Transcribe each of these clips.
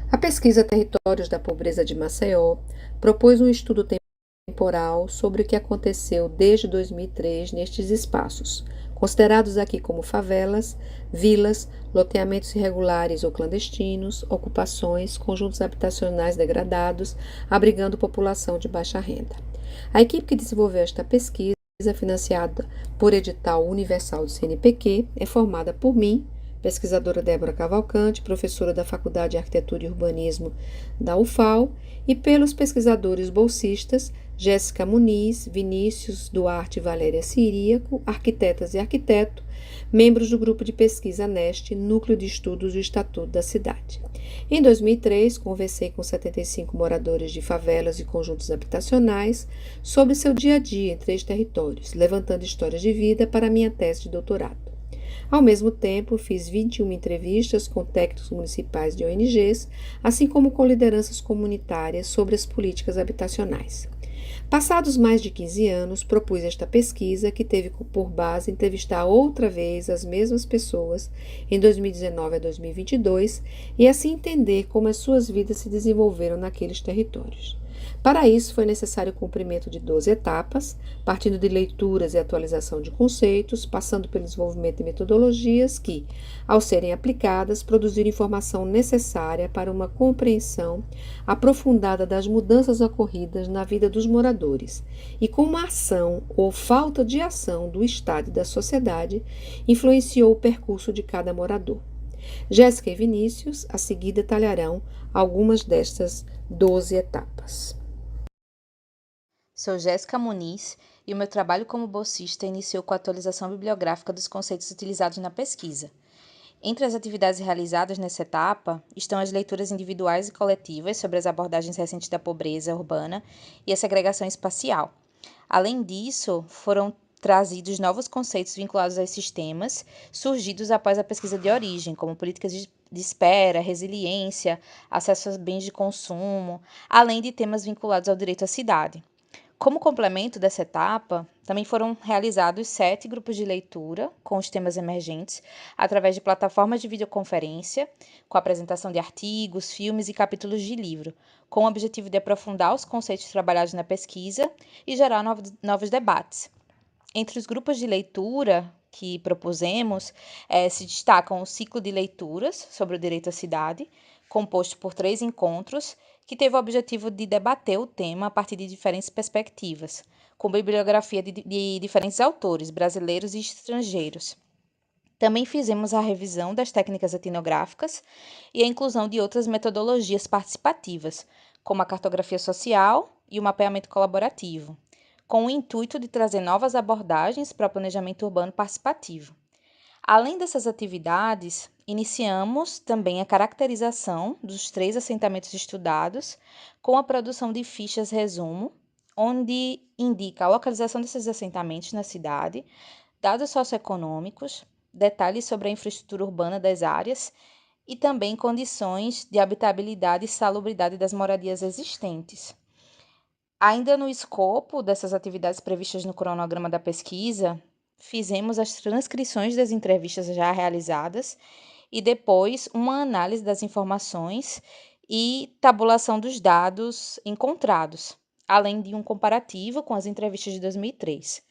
A pesquisa Territórios da Pobreza de Maceió propôs um estudo temporal sobre o que aconteceu desde 2003 nestes espaços, considerados aqui como favelas, vilas, loteamentos irregulares ou clandestinos, ocupações, conjuntos habitacionais degradados, abrigando população de baixa renda. A equipe que desenvolveu esta pesquisa, financiada por edital universal do CNPq, é formada por mim, pesquisadora Débora Cavalcante, professora da Faculdade de Arquitetura e Urbanismo da UFAL, e pelos pesquisadores bolsistas Jéssica Muniz, Vinícius Duarte e Valéria Ciríaco, arquitetas e arquiteto, membros do grupo de pesquisa NEST, Núcleo de Estudos do Estatuto da Cidade. Em 2003, conversei com 75 moradores de favelas e conjuntos habitacionais sobre seu dia a dia em 3 territórios, levantando histórias de vida para minha tese de doutorado. Ao mesmo tempo, fiz 21 entrevistas com técnicos municipais de ONGs, assim como com lideranças comunitárias sobre as políticas habitacionais. Passados mais de 15 anos, propus esta pesquisa, que teve por base entrevistar outra vez as mesmas pessoas em 2019 a 2022 e assim entender como as suas vidas se desenvolveram naqueles territórios. Para isso, foi necessário o cumprimento de 12 etapas, partindo de leituras e atualização de conceitos, passando pelo desenvolvimento de metodologias que, ao serem aplicadas, produziram informação necessária para uma compreensão aprofundada das mudanças ocorridas na vida dos moradores e como a ação ou falta de ação do Estado e da sociedade influenciou o percurso de cada morador. Jéssica e Vinícius, a seguir, detalharão algumas destas 12 etapas. Sou Jéssica Muniz e o meu trabalho como bolsista iniciou com a atualização bibliográfica dos conceitos utilizados na pesquisa. Entre as atividades realizadas nessa etapa estão as leituras individuais e coletivas sobre as abordagens recentes da pobreza urbana e a segregação espacial. Além disso, foram trazidos novos conceitos vinculados a esses temas, surgidos após a pesquisa de origem, como políticas de espera, resiliência, acesso aos bens de consumo, além de temas vinculados ao direito à cidade. Como complemento dessa etapa, também foram realizados 7 grupos de leitura com os temas emergentes, através de plataformas de videoconferência, com a apresentação de artigos, filmes e capítulos de livro, com o objetivo de aprofundar os conceitos trabalhados na pesquisa e gerar novos debates. Entre os grupos de leitura que propusemos, se destacam o ciclo de leituras sobre o direito à cidade, composto por 3 encontros, que teve o objetivo de debater o tema a partir de diferentes perspectivas, com bibliografia de diferentes autores, brasileiros e estrangeiros. Também fizemos a revisão das técnicas etnográficas e a inclusão de outras metodologias participativas, como a cartografia social e o mapeamento colaborativo, com o intuito de trazer novas abordagens para o planejamento urbano participativo. Além dessas atividades, iniciamos também a caracterização dos 3 assentamentos estudados, com a produção de fichas resumo, onde indica a localização desses assentamentos na cidade, dados socioeconômicos, detalhes sobre a infraestrutura urbana das áreas e também condições de habitabilidade e salubridade das moradias existentes. Ainda no escopo dessas atividades previstas no cronograma da pesquisa, fizemos as transcrições das entrevistas já realizadas e depois uma análise das informações e tabulação dos dados encontrados, além de um comparativo com as entrevistas de 2003.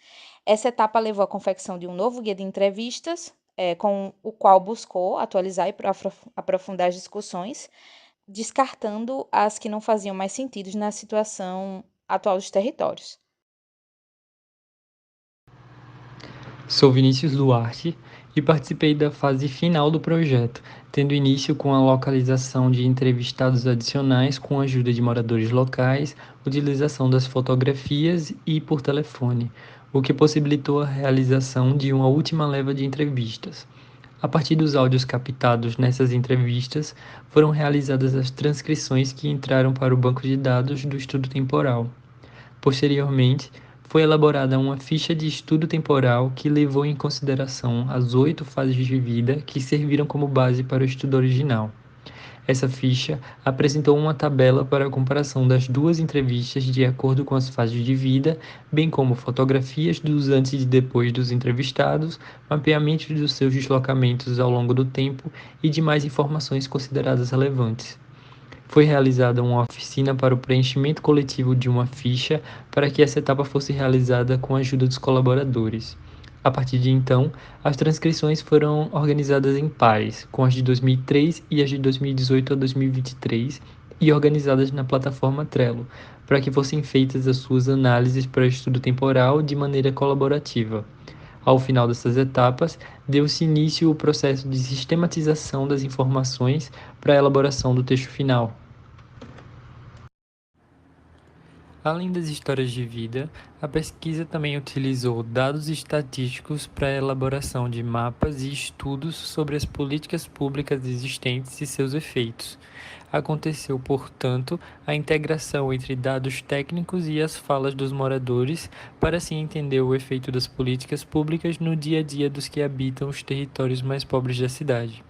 Essa etapa levou à confecção de um novo guia de entrevistas, com o qual buscou atualizar e aprofundar as discussões, descartando as que não faziam mais sentido na situação atual dos territórios. Sou Vinícius Duarte e participei da fase final do projeto, tendo início com a localização de entrevistados adicionais com a ajuda de moradores locais, utilização das fotografias e por telefone, o que possibilitou a realização de uma última leva de entrevistas. A partir dos áudios captados nessas entrevistas, foram realizadas as transcrições que entraram para o banco de dados do estudo temporal. Posteriormente, foi elaborada uma ficha de estudo temporal que levou em consideração as 8 fases de vida que serviram como base para o estudo original. Essa ficha apresentou uma tabela para a comparação das 2 entrevistas de acordo com as fases de vida, bem como fotografias dos antes e depois dos entrevistados, mapeamento dos seus deslocamentos ao longo do tempo e demais informações consideradas relevantes. Foi realizada uma oficina para o preenchimento coletivo de uma ficha para que essa etapa fosse realizada com a ajuda dos colaboradores. A partir de então, as transcrições foram organizadas em pares, com as de 2003 e as de 2018 a 2023, e organizadas na plataforma Trello, para que fossem feitas as suas análises para estudo temporal de maneira colaborativa. Ao final dessas etapas, deu-se início ao processo de sistematização das informações para a elaboração do texto final. Além das histórias de vida, a pesquisa também utilizou dados estatísticos para a elaboração de mapas e estudos sobre as políticas públicas existentes e seus efeitos. Aconteceu, portanto, a integração entre dados técnicos e as falas dos moradores para assim entender o efeito das políticas públicas no dia a dia dos que habitam os territórios mais pobres da cidade.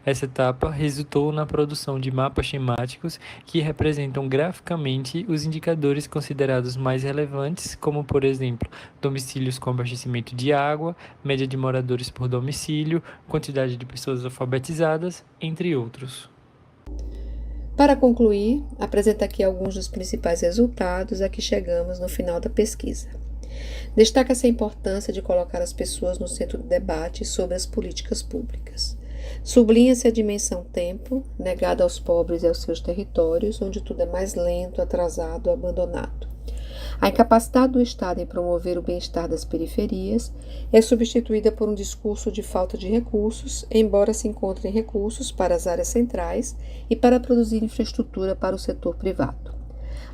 Essa etapa resultou na produção de mapas temáticos que representam graficamente os indicadores considerados mais relevantes, como, por exemplo, domicílios com abastecimento de água, média de moradores por domicílio, quantidade de pessoas alfabetizadas, entre outros. Para concluir, apresento aqui alguns dos principais resultados a que chegamos no final da pesquisa. Destaca-se a importância de colocar as pessoas no centro do debate sobre as políticas públicas. Sublinha-se a dimensão tempo, negada aos pobres e aos seus territórios, onde tudo é mais lento, atrasado, abandonado. A incapacidade do Estado em promover o bem-estar das periferias é substituída por um discurso de falta de recursos, embora se encontrem recursos para as áreas centrais e para produzir infraestrutura para o setor privado.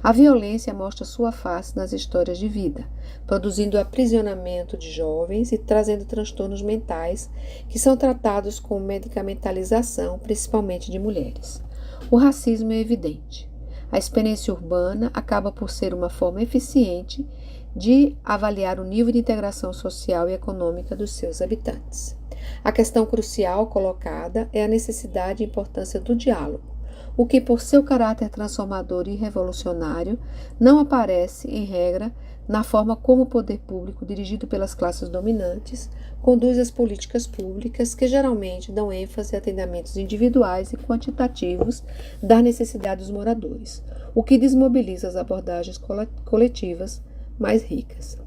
A violência mostra sua face nas histórias de vida, produzindo aprisionamento de jovens e trazendo transtornos mentais que são tratados com medicamentalização, principalmente de mulheres. O racismo é evidente. A experiência urbana acaba por ser uma forma eficiente de avaliar o nível de integração social e econômica dos seus habitantes. A questão crucial colocada é a necessidade e importância do diálogo, o que, por seu caráter transformador e revolucionário, não aparece, em regra, na forma como o poder público, dirigido pelas classes dominantes, conduz as políticas públicas, que geralmente dão ênfase a atendimentos individuais e quantitativos das necessidades dos moradores, o que desmobiliza as abordagens coletivas mais ricas.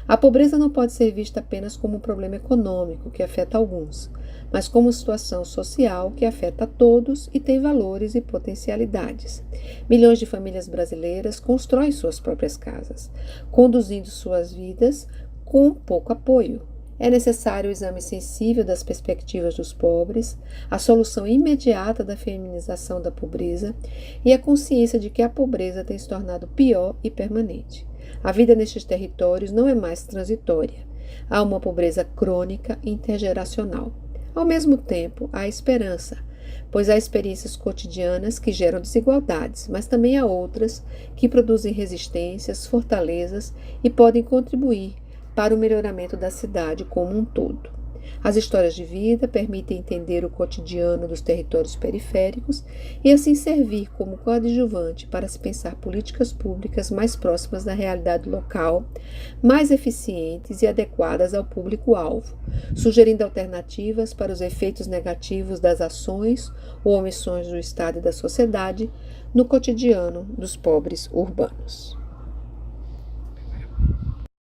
A pobreza não pode ser vista apenas como um problema econômico que afeta alguns, mas como situação social que afeta a todos e tem valores e potencialidades. Milhões de famílias brasileiras constroem suas próprias casas, conduzindo suas vidas com pouco apoio. É necessário o exame sensível das perspectivas dos pobres, a solução imediata da feminização da pobreza e a consciência de que a pobreza tem se tornado pior e permanente. A vida nestes territórios não é mais transitória. Há uma pobreza crônica e intergeracional. Ao mesmo tempo, há esperança, pois há experiências cotidianas que geram desigualdades, mas também há outras que produzem resistências, fortalezas e podem contribuir para o melhoramento da cidade como um todo. As histórias de vida permitem entender o cotidiano dos territórios periféricos e assim servir como coadjuvante para se pensar políticas públicas mais próximas da realidade local, mais eficientes e adequadas ao público-alvo, sugerindo alternativas para os efeitos negativos das ações ou omissões do Estado e da sociedade no cotidiano dos pobres urbanos.